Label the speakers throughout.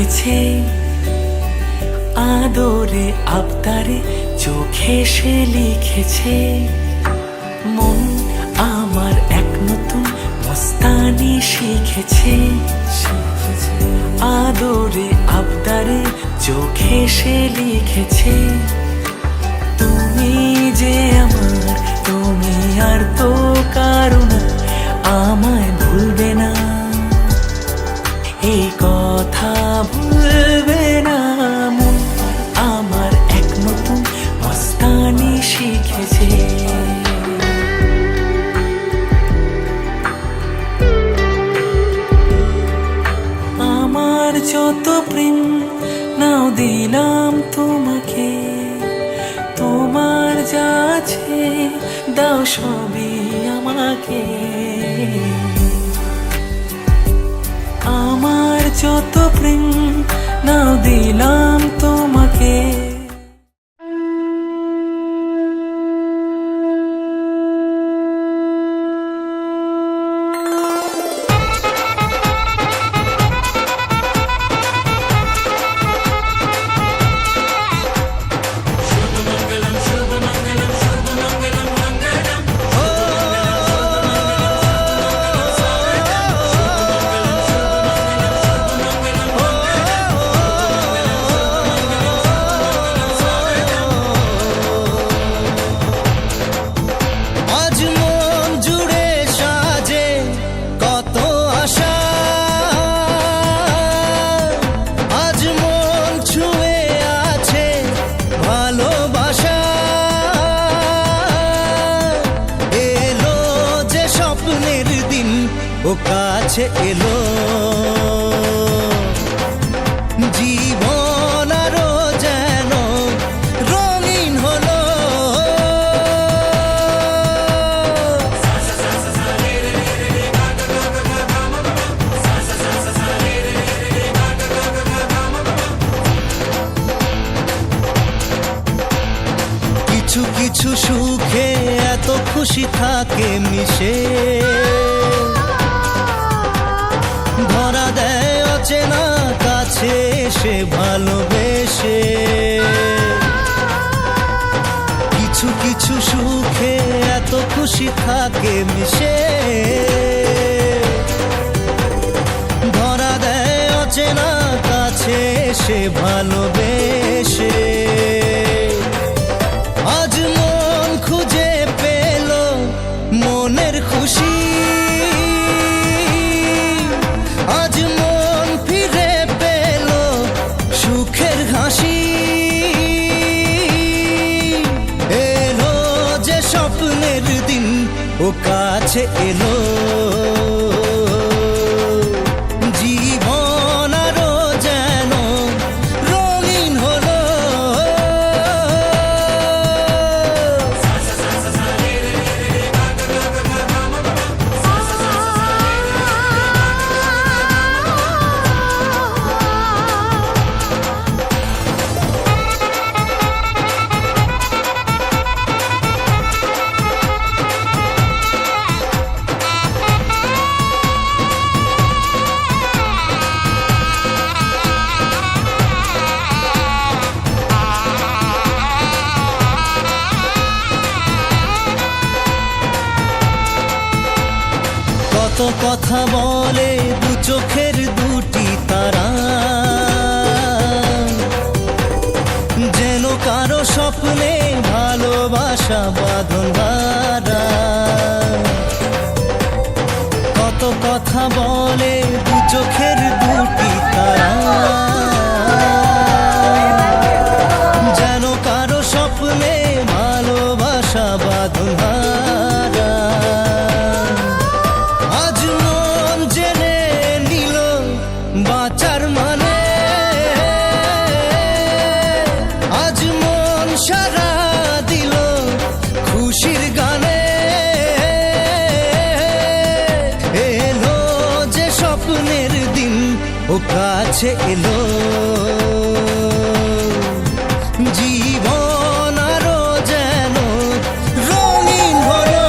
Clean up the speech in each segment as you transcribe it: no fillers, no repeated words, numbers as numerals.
Speaker 1: লিখেছে, আদরে আবদারে চোখে সে লিখেছে। মন আমার এক নতুন মস্তানি শিখেছে, আদরে আবদারে চোখে সে লিখেছে। তুমি যে আমার, তুমি আর তো কারো না, আমায় ভুলবে না, এই কথা ভুলবে না। মন আমার এক নতুন মস্তানি শিখেছে। আমার যত প্রেম নাও দিলাম তোমাকে, তোমার যা আছে দাও সবই আমাকে। আমার যত প্রেম নাও দিলাম তোমাকে।
Speaker 2: ও কাছে এলো, জীবন আরো যেন রঙিন হলো। কিছু কিছু সুখে এত খুশি থাকে মিশে, ধরা দেয় অচেনা কাছে সে ভালোবেসে। কিছু কিছু সুখে এত খুশি থাকে মিশে, ধরা দেয় অচেনা কাছে সে ভালোবেসে। আজ মন খুঁজে পেল মনের খুশি, আজ মন ফিরে পেল সুখের হাসি। এলো যে স্বপ্নের দিন ও কাছে এলো, জীবন আরো যেন রঙিন হলো। কত কথা বলে দু চোখের দুটি তারা, যেন কারো স্বপ্নে ভালোবাসা বাঁধন হারা। কত কথা বলে দু চোখের দুটি তারা, যেন কারো স্বপ্নে ভালোবাসা বাঁধন হারা। আজ মন জেনে নিল বাঁচার মানে, আজ মন সারা দিল খুশির গানে। এলো যে স্বপ্নের দিন ও কাছে এলো, জীবন আরো যেন রঙিন হলো।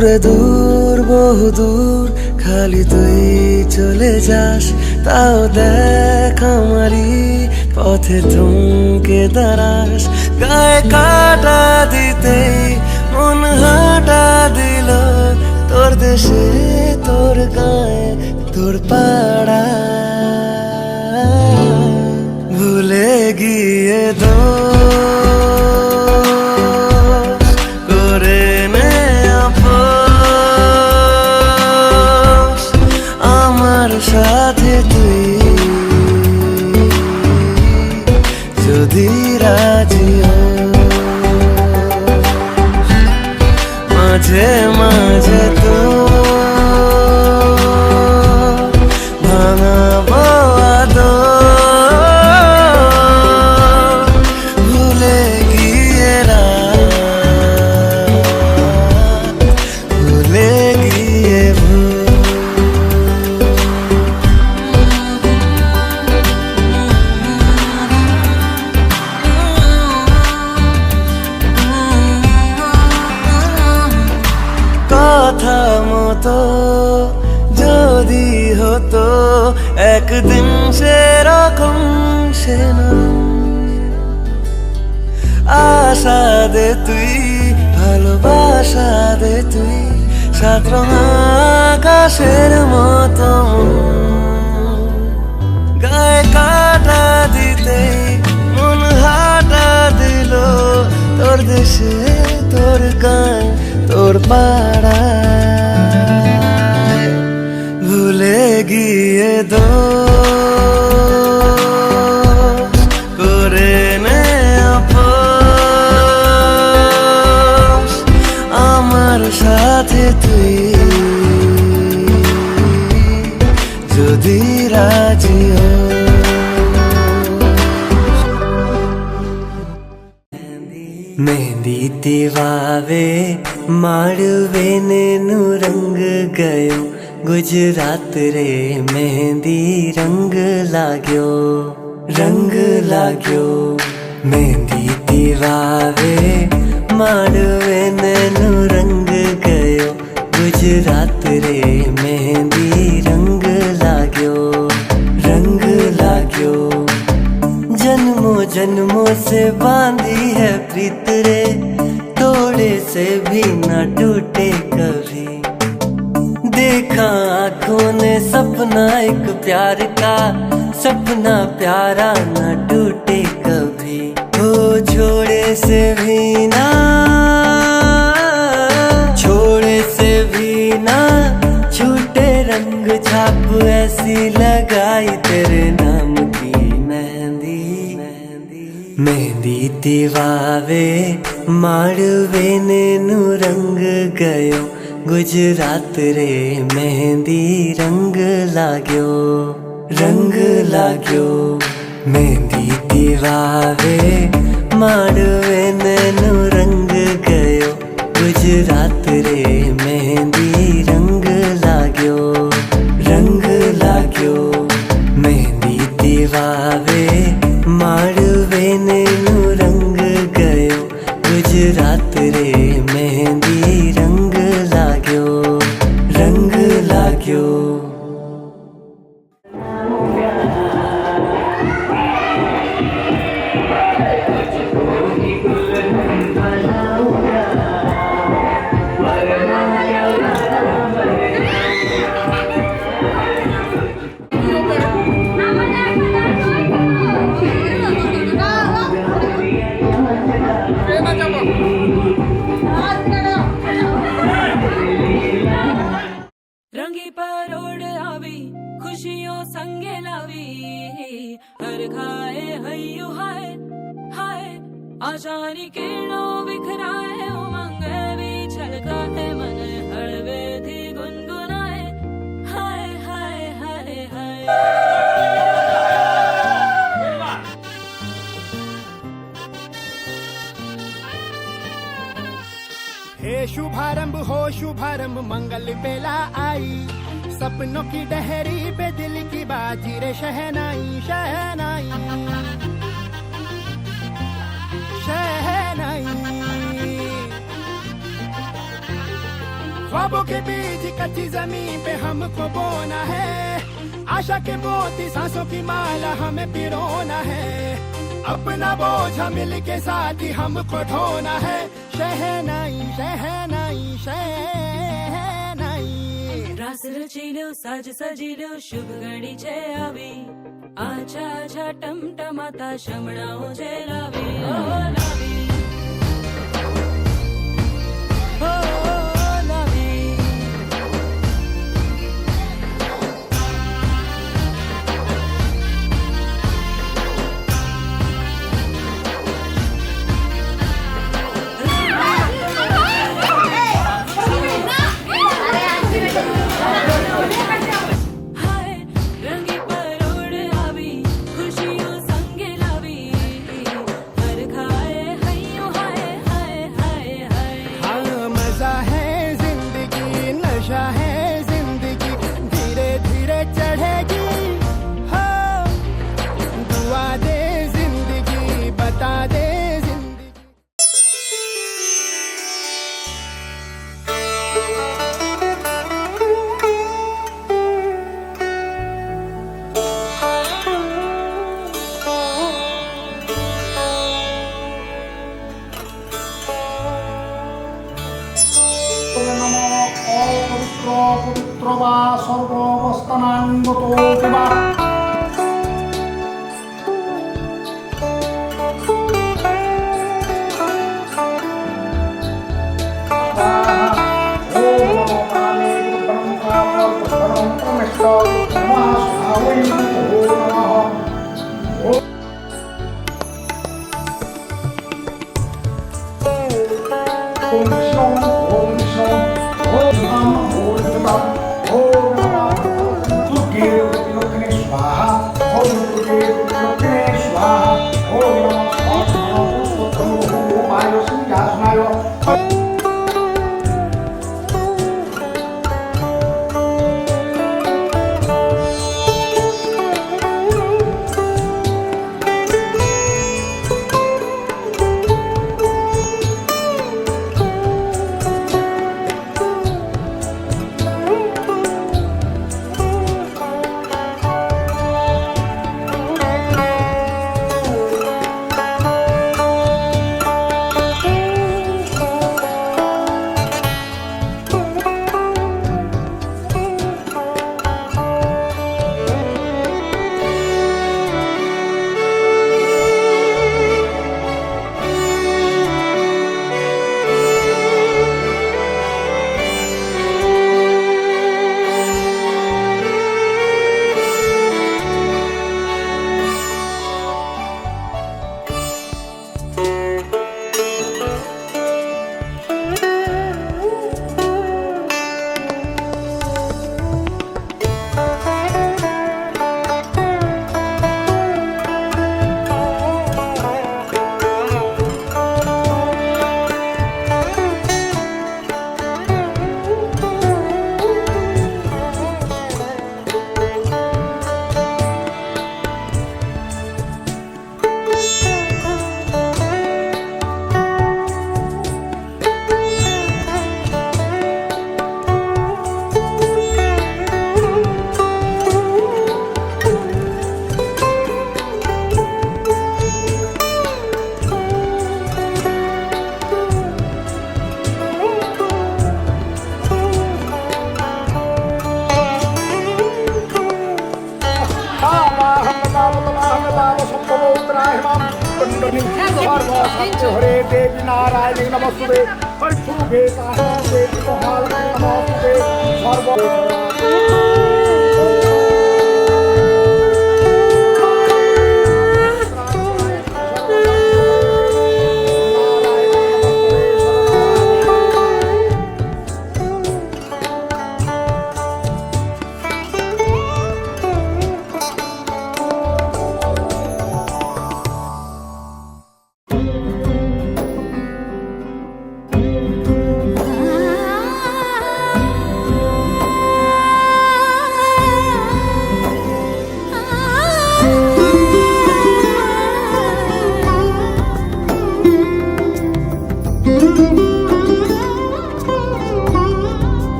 Speaker 1: দূরে দূর বহু দূর খালি তুই চলে যাস, তাও দেখ আমারই পথে থমকে দাঁড়াস। গায়ে কাটা দিতেই মন হাঁটা দিল, তোর দেশে তোর গায়ে তোর পাড়া ভুলে গিয়ে দোষ করে নে আপোষ আমার সাথে তুই যদি রাজি হোস। মাঝে মাঝে তো ভাঙাবো আদর, ভুলে গিয়ে রাত, ভুলে গিয়ে ভুল। কথা মতো যদি হতো একদিন সেরকম সে না, আশা দে তুই ভালোবাসা দে তুই, সাত রঙ আকাশের মতো গায়ে কাটা দিতে মন হাঁটা দিল, তোর দেশে তোর গায়ে তোর পাড়ায় ভুলে গিয়ে দোষ করে নে আপোষ আমার সাথে তুই যদি রাজি হোস। मेहंदी वावे माड़वे ने रंग गयो, गुजरात रे मेहंदी रंग लाग्यो, रंग लाग्यो। मेहंदी वावे माड़वे ने रंग गयो, गुजरात रे मेहंदी रंग लाग्यो, रंग लाग्यो। जन्मों जन्मों से बांधी है प्रीत रे, थोड़े से भी न टूटे कभी। देखा आँखों ने सपना एक प्यार का, सपना प्यारा न टूटे कभी। हो छोड़े से भी ना, छोड़े से भी ना छूटे रंग छाप, ऐसी लगाई तेरे नाम की मेहंदी। मेहंदी दीवावे माड़वे ने रंग गयो, गुजरात रे मेहंदी रंग लाग्यो, रंग लाग्यो। मेहंदी दीवावे माड़वे ने रंग गयो, गुजरात रे मेहंदी रंग लाग्यो, रंग लाग्यो। मेहंदी दीवावे माड़वे ने रंग गयो, गुजरात रे मेहंदी रंग लाग्यो, रंग लाग्यो।
Speaker 3: रंगी परोड़ आवी खुशियों संगे लावी, हर खाए हयू हाय हाय, आशानी किरणों बिखराए उमंग भी छलकाए, मन हड़वे थी गुनगुनाए हाय हाय हाय हाय।
Speaker 4: हे शुभारंभ हो शुभारंभ मंगल बेला आई, सपनों की डहरी पे दिल की बाजी रे शहनाई शहनाई शहनाई। ख्वाबों के बीच कच्ची जमीन पे हमको बोना है, आशा के मोती सांसों की माला हमें पिरोना है, अपना बोझ मिल के साथ ही हमको ढोना है। शहनाई शहनाई शहनाई
Speaker 3: रास रचिलो साज सजिलो शुभ घड़ी छे आवी, आछा आछा टमटमाता शमणाओ जे लावी, ओ लावी, ओ लावी। हाय रंगी परोड़ आवी, खुशियों संगे लावी, हर खाए हइयो हाय हाय हाय हाय।
Speaker 4: हाँ मजा है जिंदगी, नशा है जिंदगी, धीरे धीरे चढ़ेगी। हाँ दुआ दे जिंदगी, बता दे जिंदगी।
Speaker 5: নমো অপবিত্র পবিত্র বা সর্ববস্থানাঙ্গত বা हरे देवी नारायणी नमस्ते शुभे देवी महालक्ष्मी नमस्ते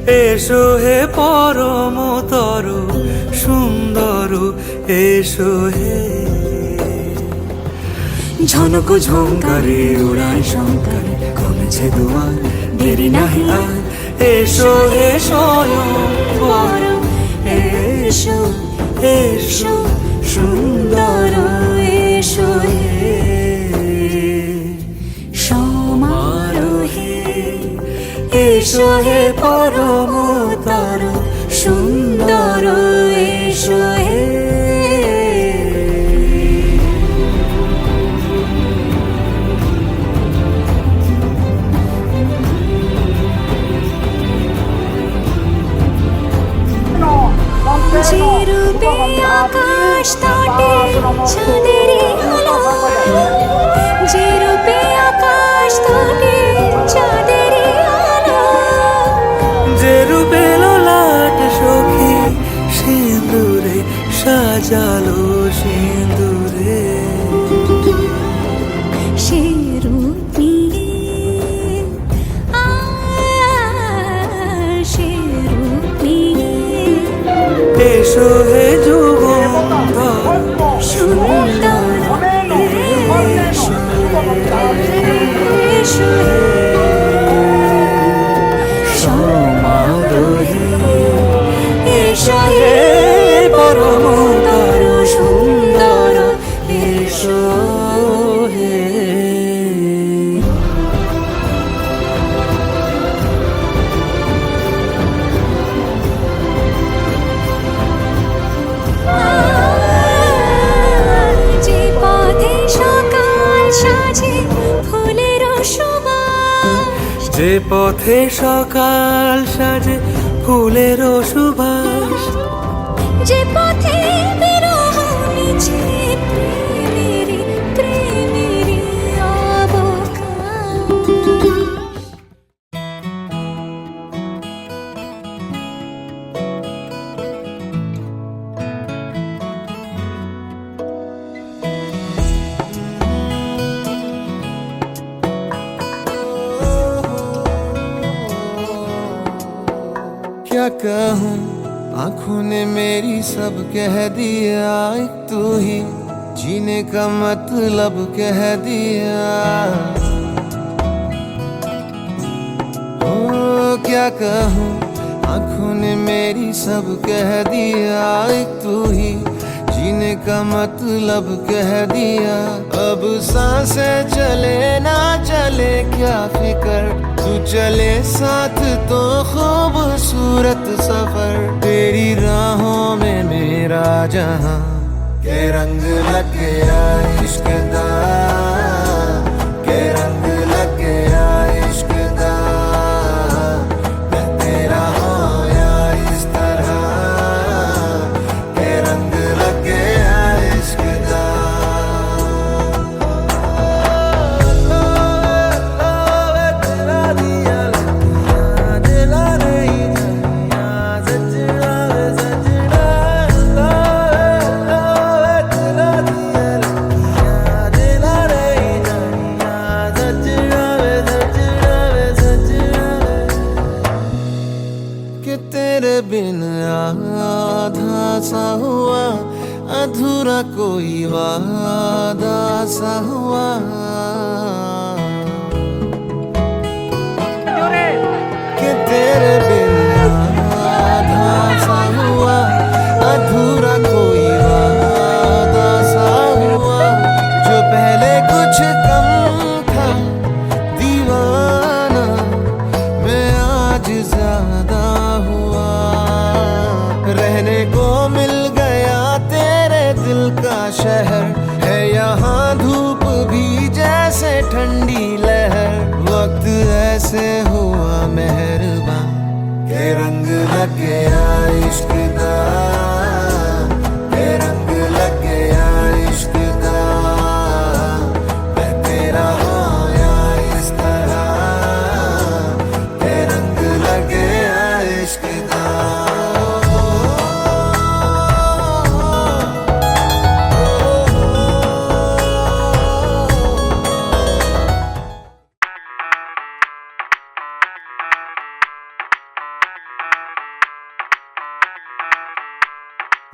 Speaker 1: এসো হে পরম তরু সুন্দর, এসো হে। ঝনক ঝঙ্কারে উড়ান শঙ্কারে কমেছে দুয়ার, দেরি নাহি আর। এসো হে স্বয়ং পরম, এসো এসো সুন্দর, এসো হে সমারোহে। এসো হে পরম তরু সুন্দর, এসো হে।
Speaker 6: যে রূপে আকাশ তটে চাঁদেরই আলো, যে রূপে আকাশ তটে চাঁদেরই আলো,
Speaker 1: যে রূপে ললাট সখী সিঁদুরে সাজালো সিঁদুরে।
Speaker 6: সে রূপ নিয়ে সে রূপ নিয়ে
Speaker 1: এসো হে যুগন্ধর
Speaker 6: সুন্দর, এসো এসো
Speaker 1: সমারোহে। এসো হে পরম তরু সুন্দর, এসো হে।
Speaker 6: যে পথে সকাল সাজে ফুলের সুবাস,
Speaker 1: যে পথে সকাল সাজে ফুলের সুবাস,
Speaker 6: যে পথে বিরহ মিছে প্রেমেরই প্রেমেরই অবকাশ।
Speaker 2: क्या कहूँ, आंखों ने मेरी सब कह दिया, एक तू ही जीने का मतलब कह दिया। ओ क्या कहूँ, आंखों ने मेरी सब कह दिया, एक तू ही जीने का मतलब कह दिया। अब सांसें चले ना चले क्या फिकर, तू चले साथ तो खूबसूरत सफर। तेरी राहों में मेरा जहां के रंग लग गया इश्क दा, के रंग लग गया इश्क दा। मैं तेरा होया इस तरह, के रंग लग गया इश्क दा। कि तेरे बिन आधा सा हुआ, अधूरा कोई वादा सा हुआ। कि तेरे बिन आधा सा हुआ, अधूरा कोई वादा सा हुआ। जो पहले कुछ कम था दीवाना, मैं आज ज्यादा हुआ। रहने को मिल गया तेरे दिल का शहर, है यहाँ धूप भी जैसे ठंडी लहर। वक्त ऐसे हुआ मेहरबान, के रंग लग गया इश्क दा, के रंग लग गया इश्क दा। मैं तेरा होया इस तरह, के रंग लग गया इश्क दा।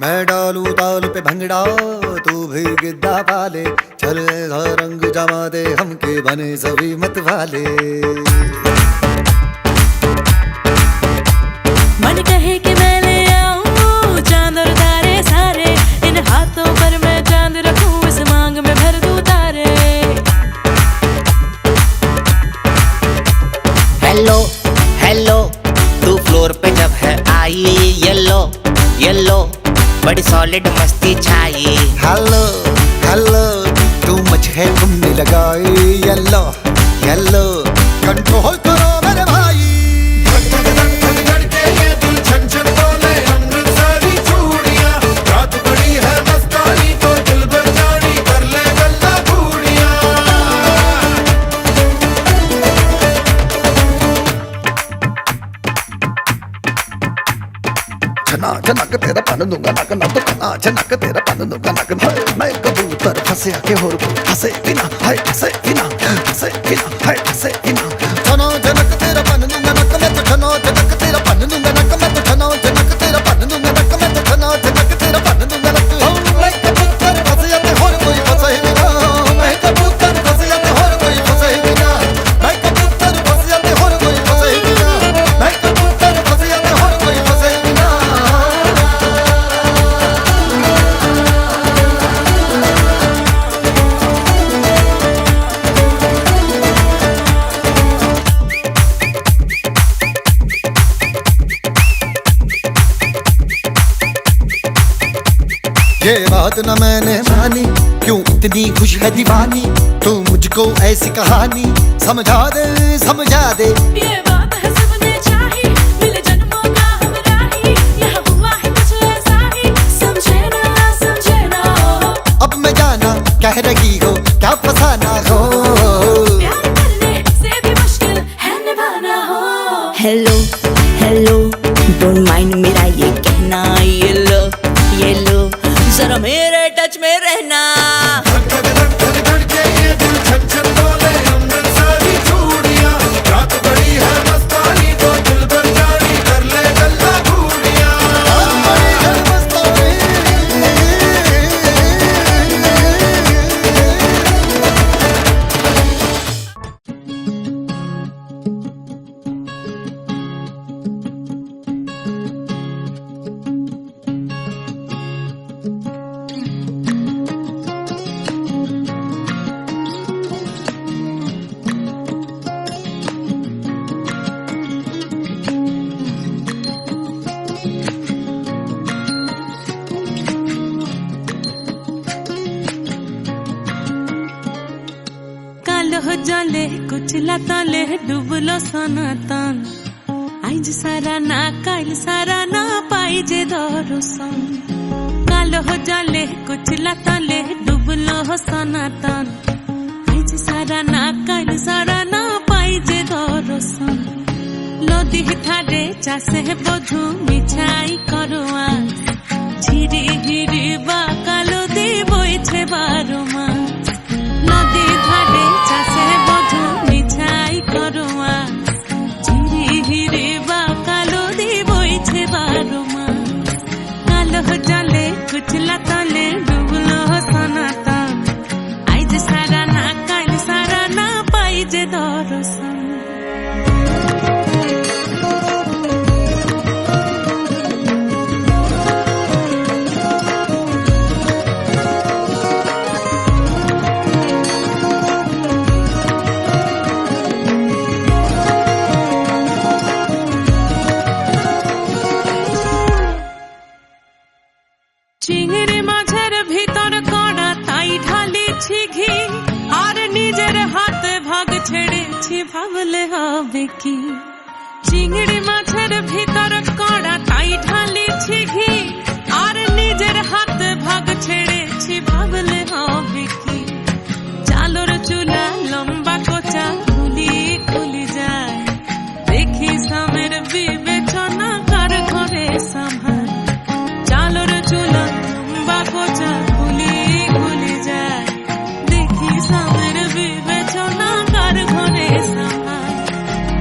Speaker 2: मैं डालू ताल पे भंगड़ा तू भी गिद्दा पाले चल ऐसा रंग जमा दे हमके बने सभी मत वाले
Speaker 3: मन कहे कि मैं ले आऊं चांद और तारे सारे इन हाथों पर मैं चांद रखूं इस मांग में भर दूं तारे
Speaker 7: हेलो हेलो तू फ्लोर पे जब है आई येलो येलो बड़ी सॉलिड मस्ती छाई
Speaker 2: हेलो हेलो तू मच है तुमने लगाई येलो येलो कंट्रोल करो मेरे भाई छना छनक तेरा पन दूंगा नक ना तो खना छनक तेरा पन दूंगा नक मैं कबूतर फंसे आके होर फंसे बिना हाय फंसे बिना फंसे बिना हाय फंसे बिना छनो छनक तेरा पन दूंगा नक मैं तो छनो छनक तेरा पन दूंगा नक मैं तो छनो छनक तेरा पन दूंगा नक मैं तो छनो छनक तेरा पन दूंगा नक मैं कबूतर फंसे आके होर कोई फंसे बिना मैं कबूतर फंसे आके होर कोई फंसे बिना मैं कबूतर फंसे आके होर कोई फंसे बिना मैं कबूतर फंसे आके होर कोई फंसे बिना ये बात न मैंने मानी क्यों इतनी खुश है दीवानी तू मुझको ऐसी कहानी समझा दे
Speaker 3: ये बात है सबने चाही मिले जन्मों का हमरा ही यहाँ हुआ है कुछ ऐसा ही समझे ना
Speaker 2: अब मैं जाना कह रही हो क्या फसाना हो
Speaker 3: प्यार करने से भी मुश्किल है निभाना हो
Speaker 8: हेलो हेलो डोंट माइंड मेरा ये कहना ये लो जरा मेरे टच में रहना
Speaker 3: हो जाले कुछ लताले डुबलो सोना तान आइज सारा ना काल सारा ना पाई जे दरसन काल हो जाले कुछ लताले डुबलो हो सोना तान आइज सारा ना काल सारा ना पाई जे दरसन लदी थारे चासे बधु मिछाई करवा झिरी झिरी बा कालो दे बोइछे बारुमा नदी धारे चासे बधु मिछाई करवा झिरी झिरी बा कालो दे बोइछे बारुमा कालो जाले कुछ लताले डुबलो सनाता आइज सारा ना काल सारा ना पाई जे दरसन চিংড়ি মাছের ভিতর কড়া তাই ঢালিছি ঘি আর নিজের হাতে ভাগ ছেড়েছি ভাবলে হবে কি চিংড়ি মাছের ভিতর কড়া তাই ঢালিছি ঘি আর নিজের হাতে ভাগ ছেড়েছি ভাবলে হবে কি চালোর চুলা লম্বা কোচা খুলি খুলি যায় দেখি সামের বিবেচনা কার ঘরে সামার চালোর চুলা লম্বা কোচা খুলি খুলি যায় দেখি সামের বিবেচনা কার ঘরে সামার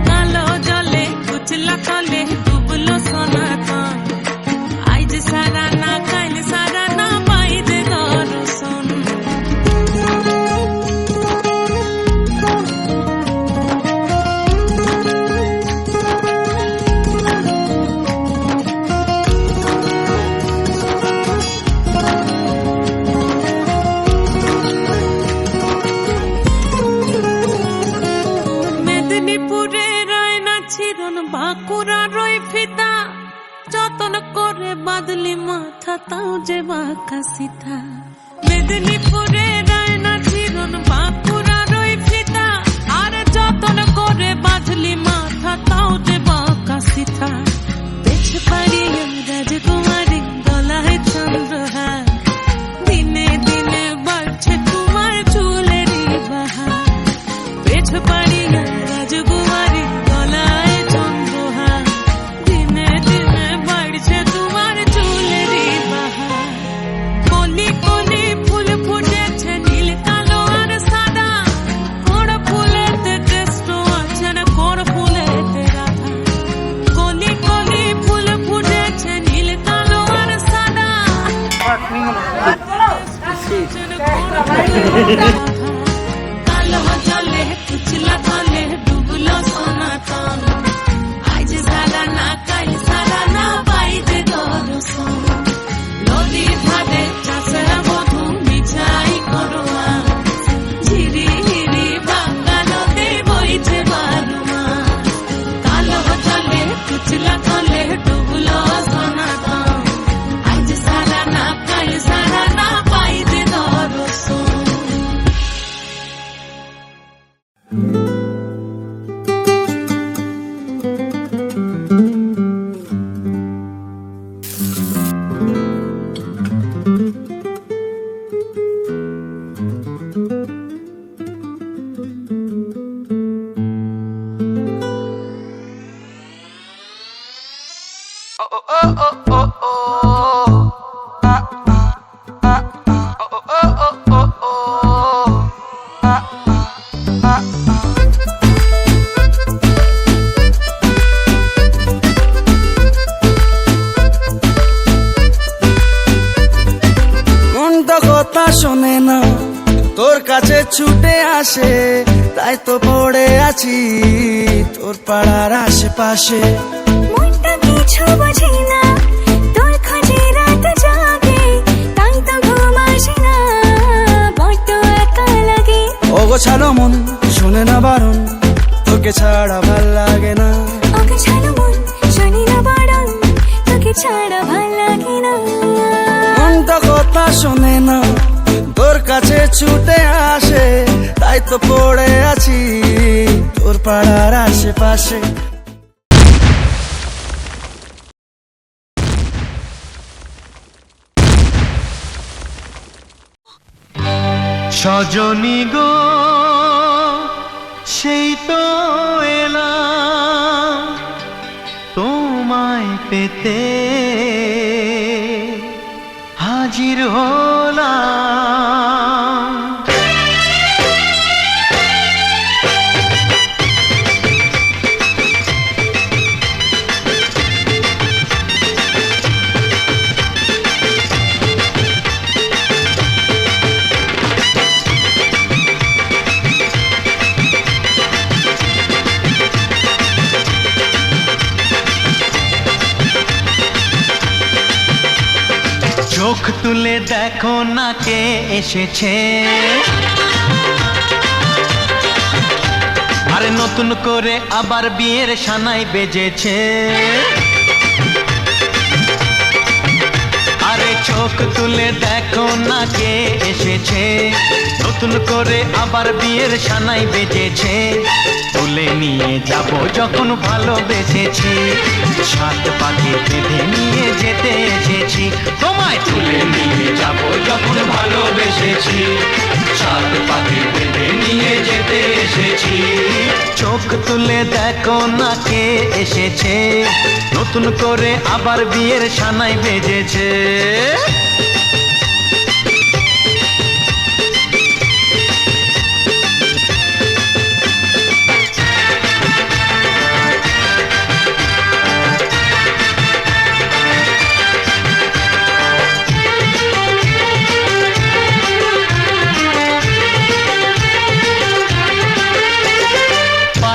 Speaker 3: কালো জলে কুচলা তলে ডুবলো সনাতন আইজ সারা না কাল তাও যে বাঁকা সিথা মেদিনীপুরে রায়না চিরন বাঁকুড়ার ওই ফিতা আর যতন করে বাঁধলি মাথা তাও যে বাঁকা সিথা পেছ পাড়িয়ে রাজকুমারী গলায় চন্দ্রহার দিনে দিনে বাড়ছে তোমার চুলেরই বাহার পেছ পাড়িয়ে রাজকুমারী গলায় চন্দ্রহার দিনে দিনে বাড়ছে তোমার চুলেরই বাহার কলি কলি ফুল ফুটেছে নীল কালো আর সাদা কোন ফুলেতে কৃষ্ণ আছে না কোন ফুলেতে রাধা কলি কলি ফুল ফুটেছে নীল কালো আর সাদা কালো জলে কুচলা তলে ডুবলো সনাতন আজ সারা না কাল সারা না পাই যে দর্শন নদীর ধারে চাষের মধু মিছাই করোয়া ঝিরি হিরি বাংলা নদী বইছে বারুমা কালো জলে কুচলা তলে ডুবলো সনাতন আজ সারা না কাল সারা না পাই যে দর্শন
Speaker 1: মনটা কথা শোনে না তোর কাছে ছুটে আসে তাই তো পড়ে আছি তোর পাড়ার আশেপাশে
Speaker 6: মনটা কিছু বোঝে না তোর খোঁজে রাত জাগে তাই তো ঘুম আসে না বড্ড একা লাগে
Speaker 1: অগোছালো মন শোনে না বারণ তোকে ছাড়া ভাল লাগে না
Speaker 6: ওকে ছাড়ো মন শুনি না বারণ তোকে ছাড়া ভাল লাগে না
Speaker 1: মনটা কথা শোনে না তোর কাছে ছুটে আসে তাই তো পড়ে আছি তোর পাড়ার আশেপাশে
Speaker 9: সজনী গো সেই তো এলাম তোমায় পেতে হাজির হলাম চোখ তুলে দেখো না কে এসেছে আরে নতুন করে আবার বিয়ের সানাই বেজেছে আরে চোখ তুলে দেখো না কে এসেছে নতুন করে আবার বিয়ের সানাই বেজেছে তুলে নিয়ে যাব যখন ভালোবেসেছি সাত পাখি বেঁধে নিয়ে যেতে এসেছি তোমায় তুলে নিয়ে যাব যখন ভালোবেসেছি সাত পাখি বেঁধে নিয়ে যেতে এসেছি চোখ তুলে দেখো না কে এসেছে নতুন করে আবার বিয়ের সানাই বেজেছে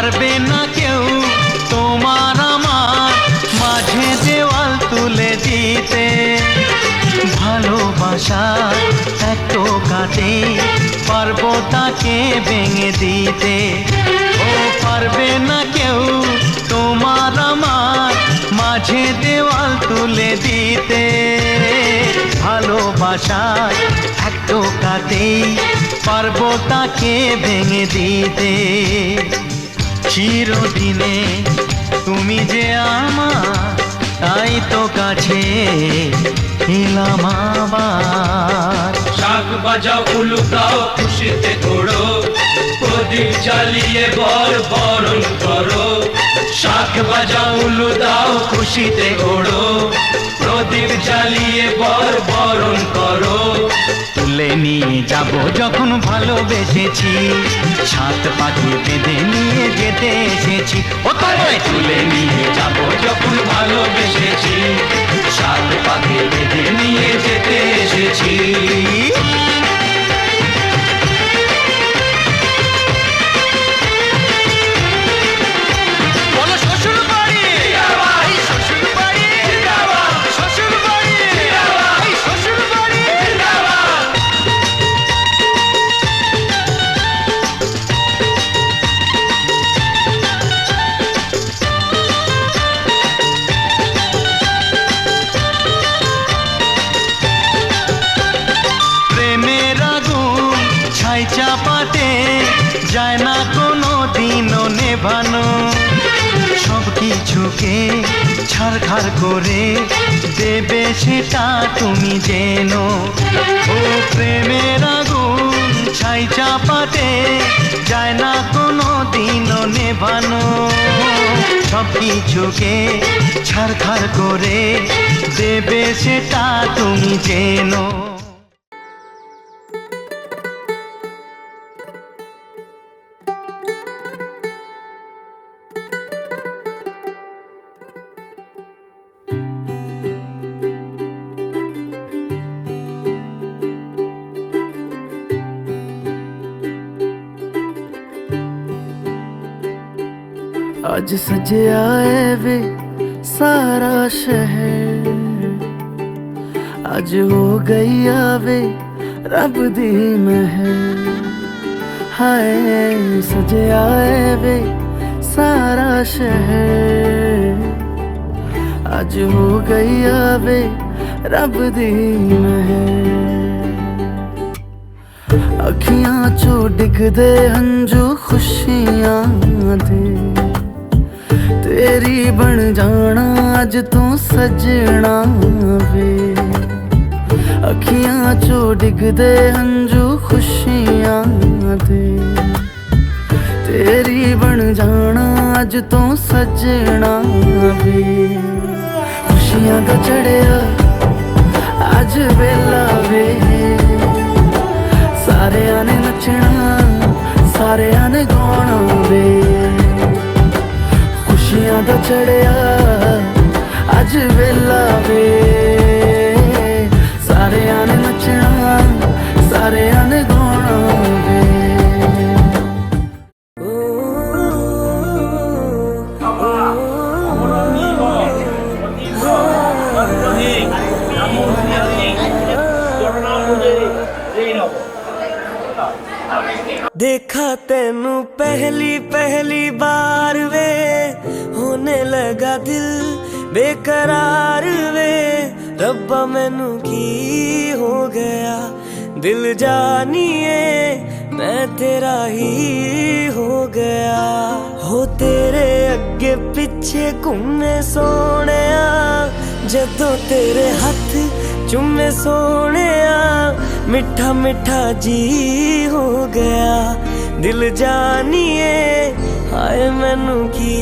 Speaker 9: পারবে না কেউ তোমার আমার মাঝে দেওয়াল তুলে দিতে ভালোবাসা এত কাটে পারবো তাকে ভেঙে দিতে ও পারবে না কেউ তোমার আমার মাঝে দেওয়াল তুলে দিতে ভালোবাসায় এক টোকাতেই পারবো তাকে ভেঙে দিতে। চিরদিনে তুমি যে আমার, তাই তো কাছে এলাম আবার।
Speaker 10: শাক বাজাও উলুকাও খুশিতে ঘোড়ো, প্রদীপ জ্বালিয়ে বরণ করো। শাক বাজাও উলু দাও খুশিতে ঘোড়ো, প্রদীপ জ্বালিয়ে বরণ করো।
Speaker 9: তুলে নিয়ে যাব যখন ভালোবেসেছি, সাত পাখি বেঁধে নিয়ে যেতে এসেছি। ও তোমায়
Speaker 10: তুলে নিয়ে যাব যখন ভালোবেসেছি, সাত পাখি বেঁধে নিয়ে যেতে এসেছি।
Speaker 9: চাপাতে যায় না কোনো দিনও নেভানো, সব কিছুকে ছারখার করে দেবে সেটা তুমি জেনো। ও প্রেমের আগুন ছাই চাপাতে যায় না কোনো দিনও নেভানো, সব কিছুকে ছারখার করে দেবে সেটা তুমি জেনো।
Speaker 1: आज सजया है वे सारा शहर, आज हो गई आवे रब दी महर। हाय सजया है वे सारा शहर, आज हो गई आवे रब दी महर। अखियां चो डिगदे हंजू खुशियां दे, तेरी बन जाना अज तू सजना वे। अखियां चो डिगदे हंजू खुशियां दे, तेरी बन जाना अज तू सजना वे। खुशियां दा चढ़िया अज वेला वे, सारेयां ने नचना सारेयां ने गाना वे। खुशियां दा चढ़िया अज वेला वे, सारेयां ने नचना सारेयां ने गाना वे।
Speaker 11: देखा तेनू पहली पहली बार वे, होने लगा दिल बेकरार वे। रब्बा मैनू की हो गया, दिल जानिए मैं तेरा ही हो गया। हो तेरे अगे पिछे घूमे सोनिया, जदों तेरे हथ चुमे सोनिया, मिठा मिठा जी हो गया। दिल जानिए हाय मैनू की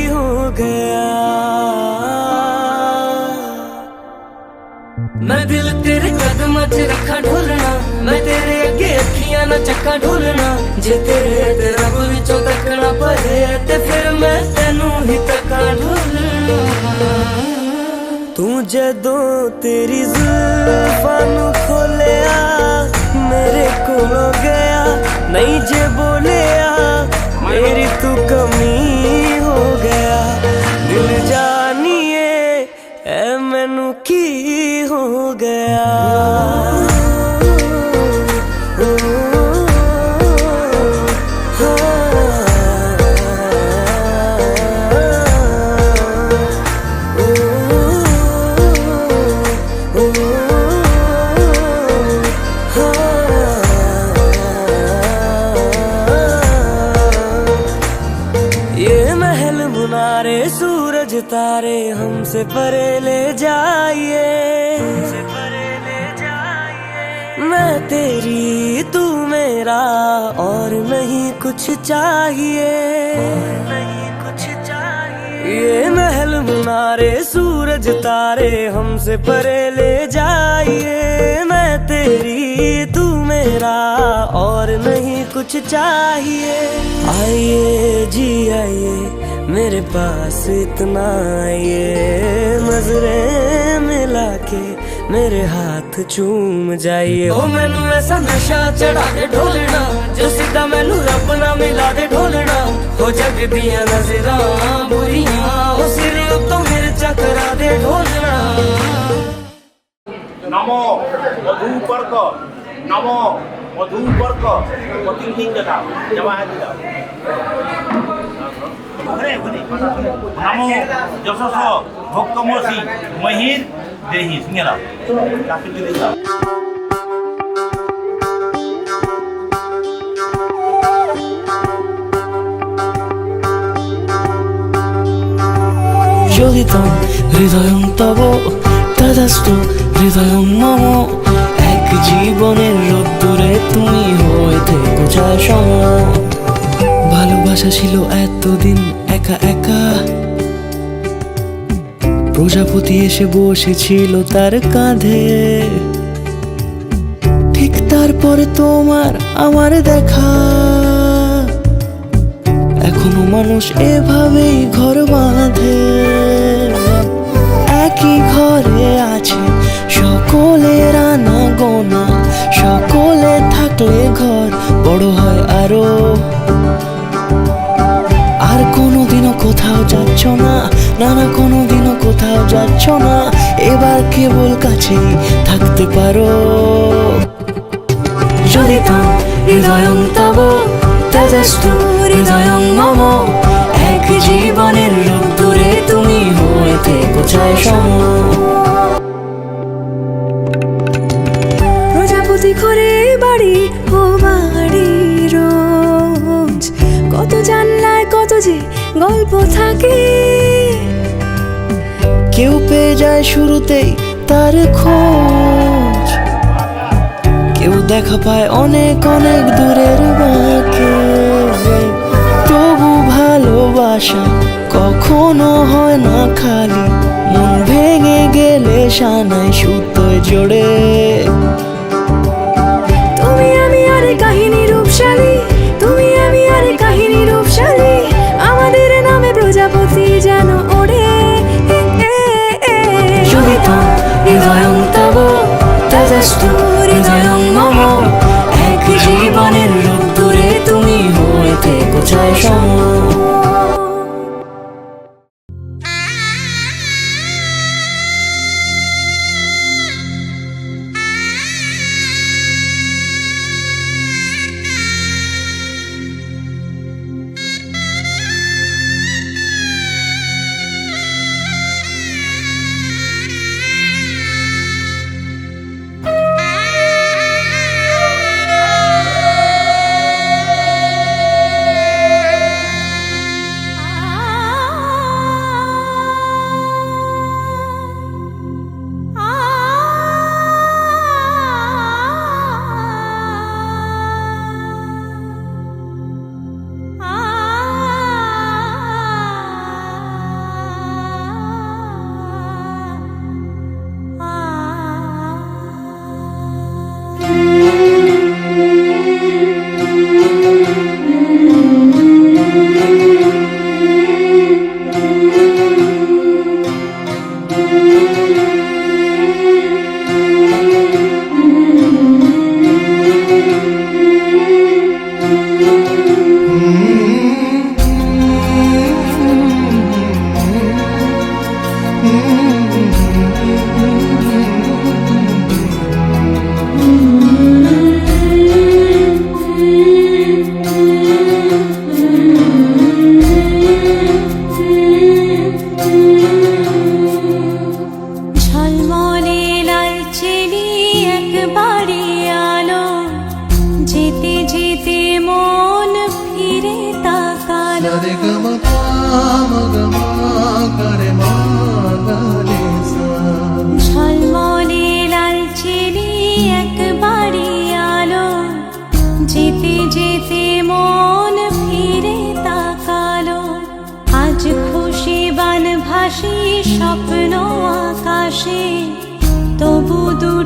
Speaker 11: हो गया। मैं दिल तेरे कदम च रखा ढोलना, मैं तेरे अगे अखियां ना चक्का ढोलना। जे तेरे ते रब विचों तकना पए ते फिर मैं तेनू ही तक्का ढोलना। तू जदों तेरी जुल्फां नू खोलिया, मेरे कोलों गया नहीं जे बोलिया, मेरी तू कमी हो गया। दिल जानिए ऐ मैनू की हो गया। सूरज तारे हमसे परे ले जाइए, मैं तेरी तू मेरा और नहीं कुछ चाहिए, ये महल मुनारे सूरज तारे हमसे परे ले जाइए, मैं तेरी तू मेरा और नहीं कुछ चाहिए। आइए जी आइए मेरे पास इतना आइए, नजरें मिला के मेरे हाथ चूम जाइए। ओ मैनू ऐसा नशा चढ़ा दे ढोलना, जो सीधा मैनू रब ना मिला दे ढोलना, हो जग दियां नजरां बुरियां, ओ सिर उत्तों मिर्चा करा दे ढोलना।
Speaker 5: नमो मधुपर्क, नमो मधुपर्क, प्रतिदिन का जमा है नमो যশস ভক্তমসি মহির দেহি সিঙ্গেলা কাফি দিলা।
Speaker 11: যোগিতম হৃদয়ং তব তদাস্তু হৃদয়ং মম, এক জীবনের রোদ্দুরে তুমি হয়ে থেকো যায় সম। ভালোবাসা ছিল এতদিন একা একা, প্রজাপতি এসে বসেছিল তার কাঁধে, ঠিক তারপরে তোমার আমার দেখা। এখনো মানুষ এভাবেই ঘর বাঁধে, একই ঘরে আছে সকলের আনা গোনা, সকলে থাকলে ঘর বড় হয় আরো। আর কোনোদিনও কোথাও যাচ্ছ না, না না কোনোদিনও কোথাও যাচ্ছ না, এবার কেবল কাছেই থাকতে পারো। যদি তো হৃদয়ং তব তেজস্তু হৃদয়ং মম, এক জীবনের রোদ্দুরে তুমি হয়ে থেকো চায় সম।
Speaker 6: প্রজাপতি ঘরে বাড়ি ও বাড়ি রোজ, কত জানলায় কত যে গল্প থাকে,
Speaker 11: কেউ পেয়ে যায় শুরুতেই তার খোঁজ, কেউ দেখা পায় অনেক অনেক দূরের বাঁকে। তবু ভালোবাসা কখনো হয় না খালি, মন ভেঙে গেলে সানাই সুতোয় জোড়ে।
Speaker 6: তুমি আমি আর কাহিনী রূপশালী, তুমি আমি আর কাহিনী রূপশালী, আমাদের নামে প্রজাপতি যেন ওড়ে।
Speaker 11: যোগিতম হৃদয়ং তব তেজস্তু হৃদয়ং মম, এক জীবনের রোদ্দুরে তুমি হয়ে থেকো চায় সম।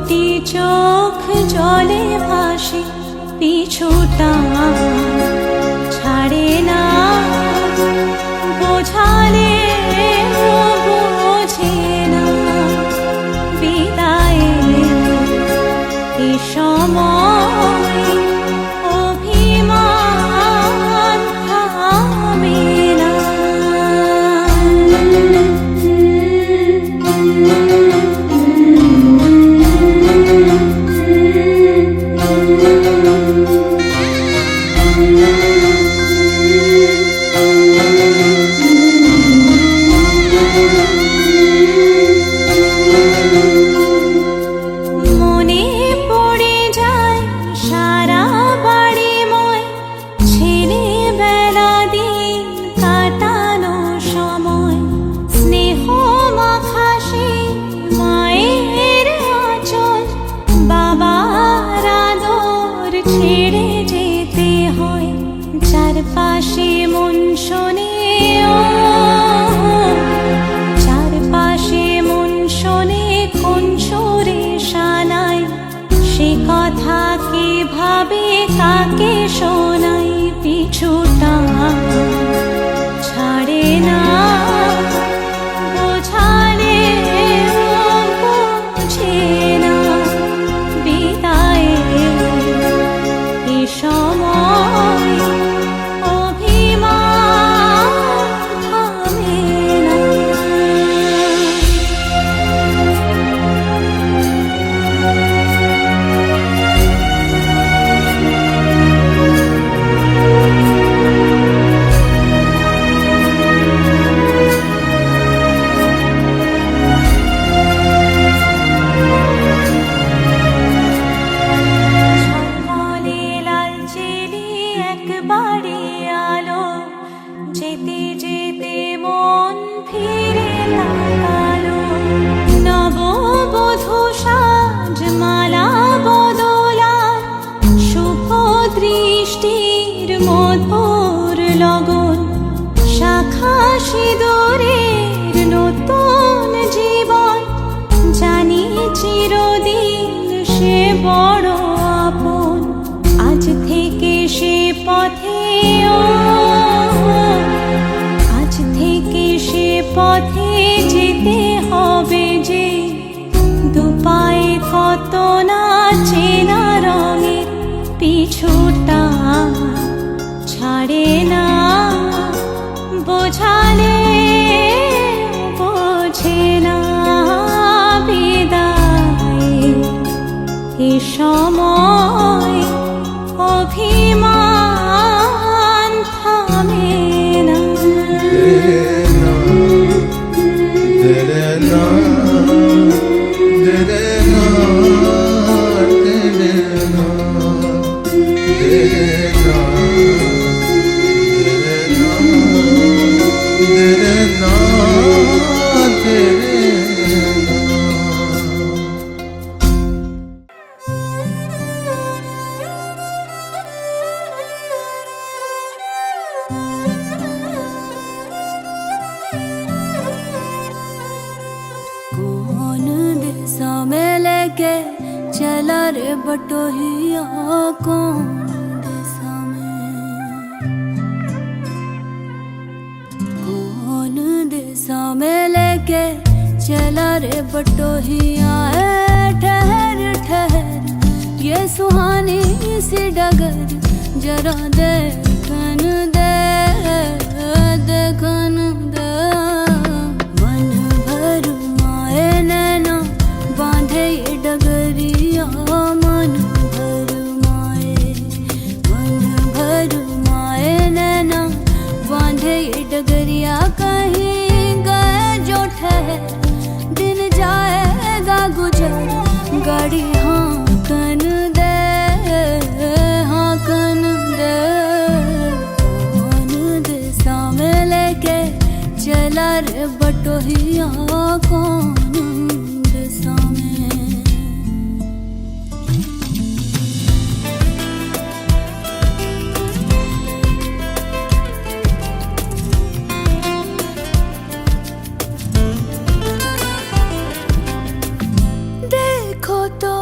Speaker 3: দুটি চোখ জলে ভাসে পিছুটা ছাড়ে না বোঝালে বোঝে না বিদায়ে এ সময় অভিমান থামে না। মনে পড়ে যায় সারা বাড়িময় ছেলেবেলা দিন কাটানো সময় স্নেহ মাখা সেই মায়ের আঁচল বাবার আদর ছেড়ে যেতে হয় চারপাশে মন শোনে চারপাশে মন শোনে কোন সুরে শানাই সে কথা কে ভাবে কাকে শোনাই পিছুটা ছাড়ে না বোঝালে বোঝে না বিদায়ে এ সময় অভিমান থামে না। ঝলমলে লালচেলি একবারে আলো যেতে যেতে মন ফিরে তাকালো নববধূ সাজ মালা বদলা শুভ দৃষ্টির মধুর লগন শাখা সিঁদুরের নতুন জীবন জানি চিরদিন সে বড় আপন আজ থেকে সে পথে আজ থেকে সে পথে যেতে হবে যে দুপায়ে কত না চেনা রঙের পিছুটা ছাড়ে না বোঝালে বোঝে না বিদায়ে এ সময় অভিমান থামে না। कौन दिशा में लेके चला रे बटोहिया कौन दिशा में कौन दिशा में लेके चला रे बटोहिया ठहर ठहर ये सुहानी सी डगर जरा देखन दे देखन दे मन भर माए नैना बांधे ये डगरिया मन भर माए नैना बांधे ये डगरिया कहीं गए जो ठहर दिन जाएगा गुजर गाड़ी हाँकन दे कौन दिशा में लेके चला रे बटोहिया कौन दिशा में। देखो तो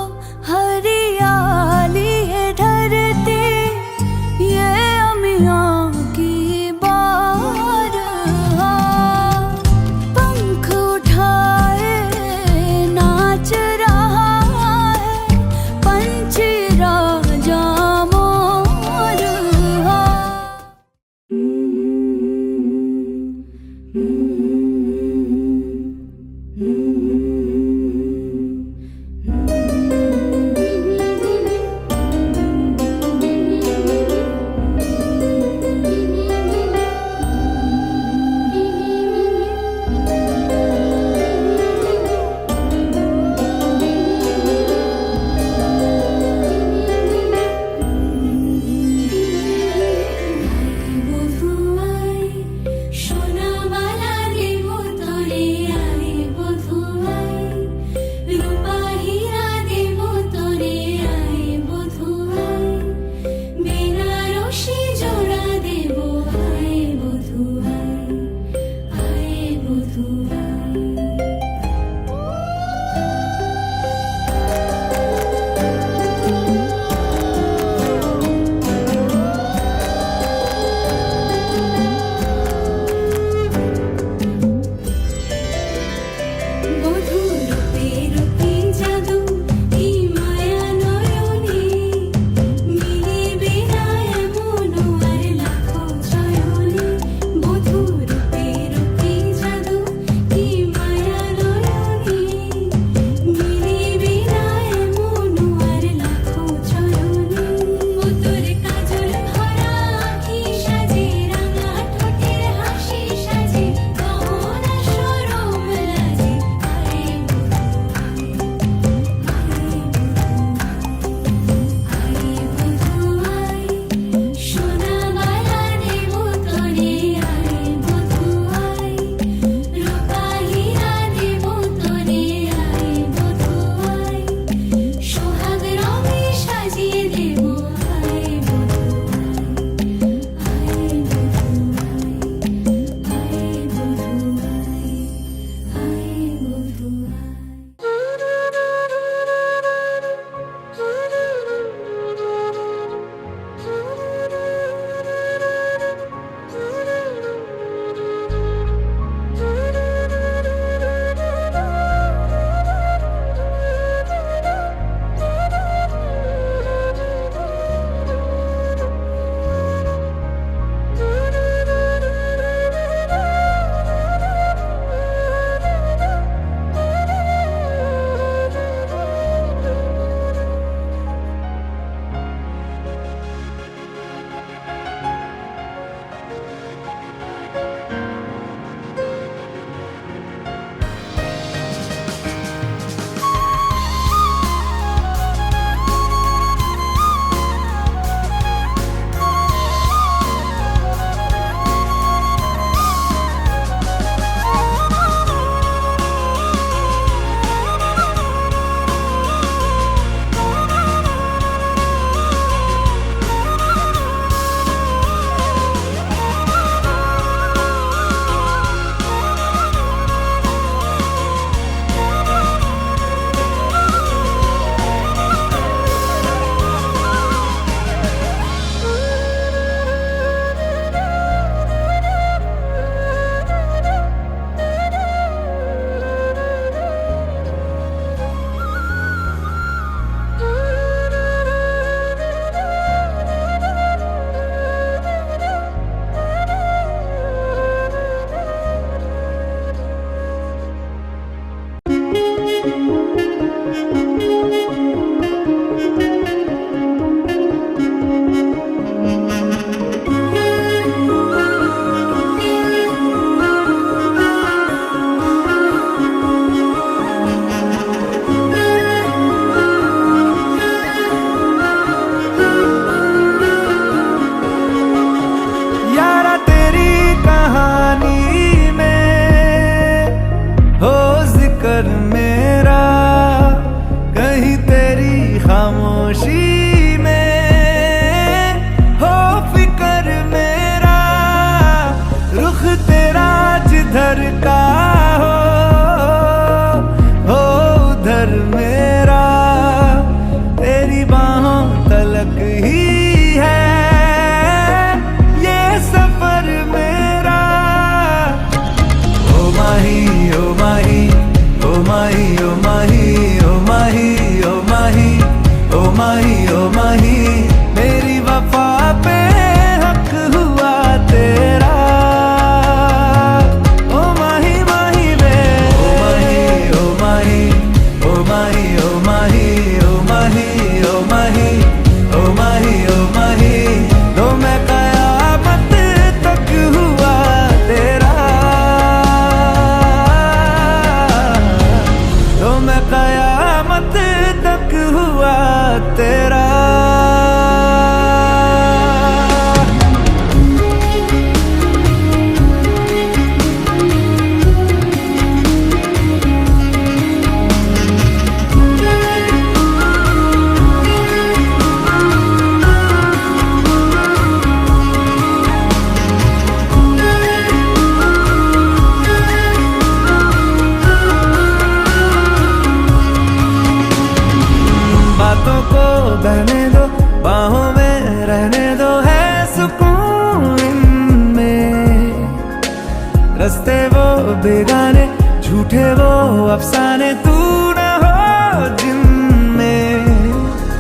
Speaker 1: रस्ते वो बेगाने, झूठे वो अफसाने, तू न हो जिनमें।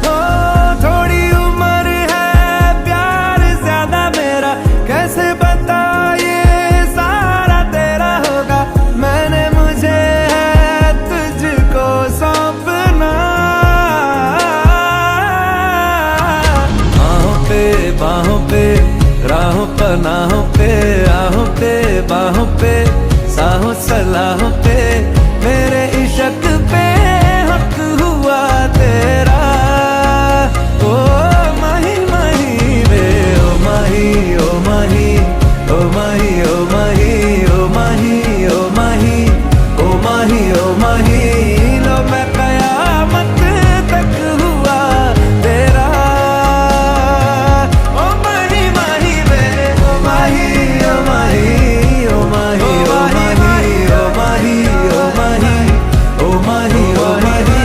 Speaker 1: ओ थोड़ी उम्र है, प्यार ज्यादा मेरा, कैसे बता ये सारा तेरा होगा। मैंने मुझे है तुझको सौंपना, बाहों पे राहों पनाहों पे, आहों पे बाहों पे, साहों सलाहों पे, मेरे इश्क पे हक हुआ तेरा। ओ माही माही रे, ओ माही ओ माही, ओ माही ओ माही, ओ माही ओ माही, ओ माही ओ माही, लो मैं कयामत तक हुआ तेरा। ओ माही माही रे, ओ माही ओ माही, ओ माही ओ माही, ओ माही ओ माही, ओ माही ओ माही,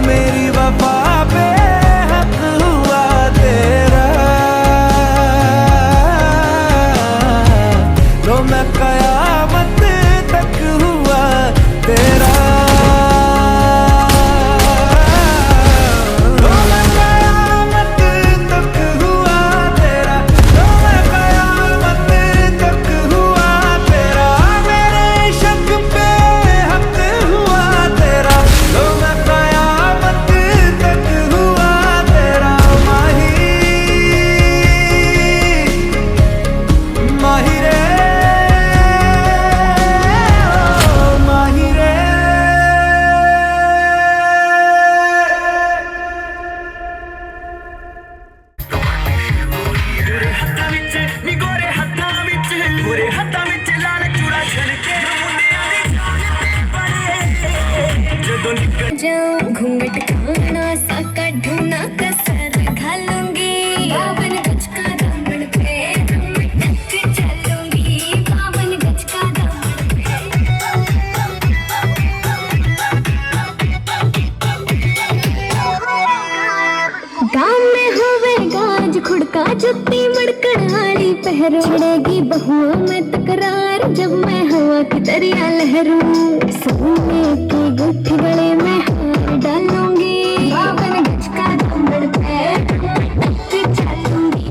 Speaker 1: मेरी वफा पे हक हुआ तेरा। लो मैं कयामत तक हुआ तेरा। लो मैं कयामत तक हुआ तेरा, लो मैं कयामत तक हुआ तेरा, मेरे इश्क पे हक हुआ तेरा। लो मैं कयामत तक हुआ तेरा। माही माही रे, ओ माही रे।
Speaker 6: जाऊं घूंघट खाना साका ढूंढना कसर खा लूंगी, बावन गज का दामन पे ढक चलूंगी, बावन गज का दामन पे। गाँव में होवे गाज खुड़का, जुत्ती मड़कड़ाड़ी पहरोड़ेगी बहुओं में तकरार, जब मैं हवा की दरिया लहरूं, सोने की गुत्थी गले में हार डालूंगी, बावन गज का दामन पे ढक चलूंगी।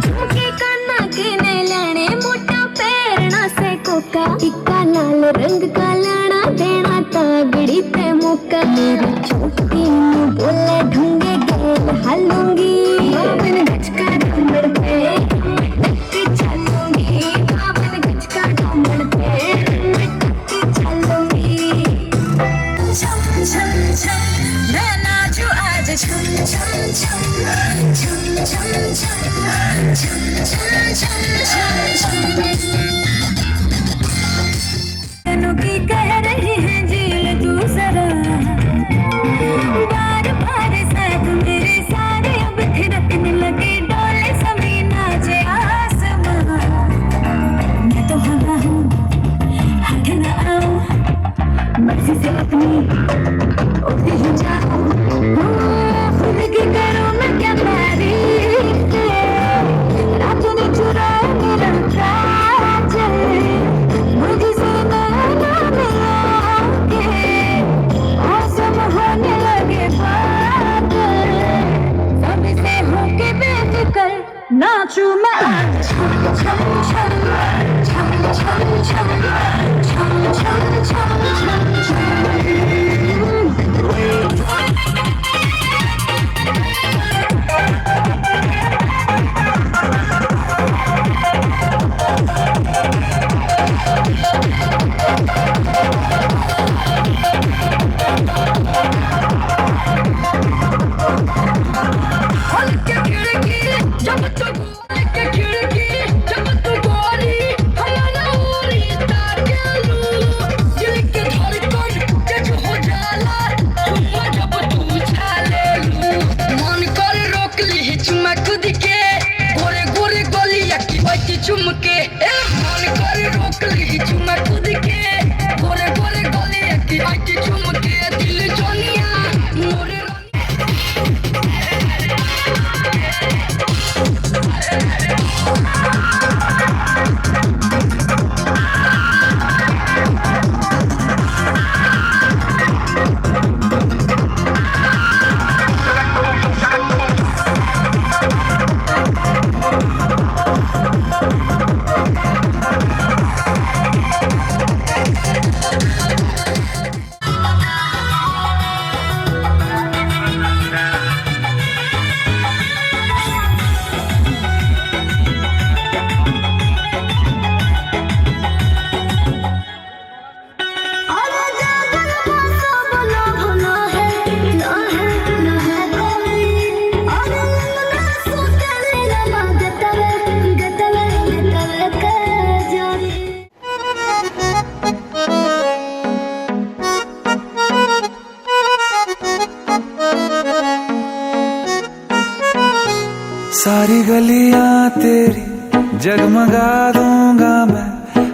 Speaker 6: झुमके काना के ने लाने, मोटा पैरना से कोका, टिक्का लाल रंग का लाना, देना तागड़ी ते मौका, मेरी छोटी नू बोले ढूंगे गेल हालूंगी, बावन गज का दामन पे ढक चलूंगी, बावन गज का दामन पे ढक चलूंगी। छम छम छम मैं नाचू आज, छम छम छम, छम छम छम, छम छम छम छम छम। तनु की कह रही है झील तू जरा, बार बार साथ मेरे सारे अब थिरकने लगे, डोले सभी नाचे आसमां। मैं तो हवा हूँ, हाथ न आऊं, मर्जी से अपनी उड़ती ही जाऊं। खुद की करूं मैं क्या तारीफ, रातों ने चुराए मेरा काजल, मुझसे नैना मिला के आसम होने लगे बादल, सबसे होके बेफिक्र नाचूं मैं आज। छम छम छम, छम छम छम, छम छम छम, छम छम। चुमके मन करे रोक ली चुमा खुद के, गोरे गोरे गले की आके चुमके, दिल जोनिया मोरे
Speaker 1: सारी गलियां तेरी जगमगा दूंगा मैं,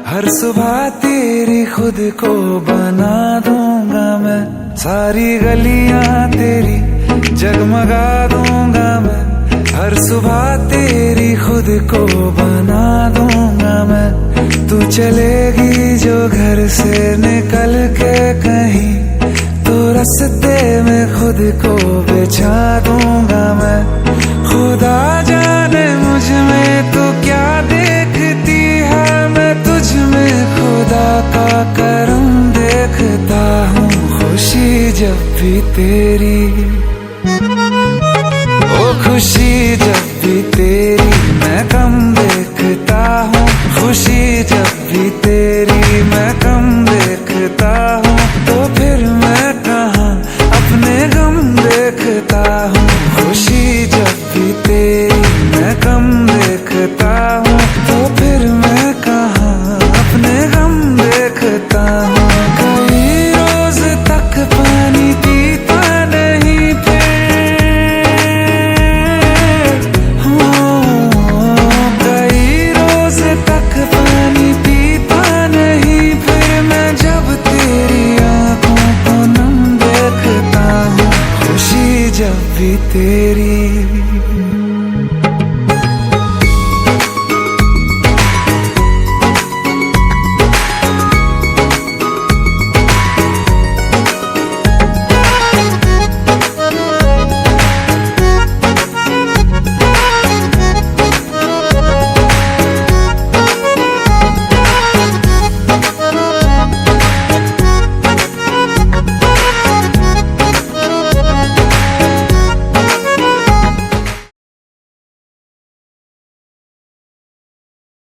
Speaker 1: हर सुबह तेरी खुद को बना दूंगा मैं। सारी गलियां तेरी जगमगा दूंगा मैं, हर सुबह तेरी खुद को बना दूंगा मैं। तू चलेगी जो घर से निकल के कहीं, तो रास्ते में खुद को बिछा दूंगा मैं। खुदा जाने मुझ में तू क्या देखती है, मैं तुझ में खुदा का करम देखता हूँ। खुशी जब भी तेरी, ओ खुशी जब भी तेरी मैं कम देखता हूँ। खुशी जब भी तेरी मैं कम देखता हूँ, तो फिर मैं कहाँ अपने गम देखता हूँ। खुशी जब भी तेरी मैं कम देखता हूँ, तो फिर मैं कहाँ अपने गम देखता हूँ। कई रोज तक पानी पीता नहीं फिर, कई रोज तक पानी पीता नहीं फिर, मैं जब तेरी आंखों को नम देखता हूँ। खुशी जब भी तेरी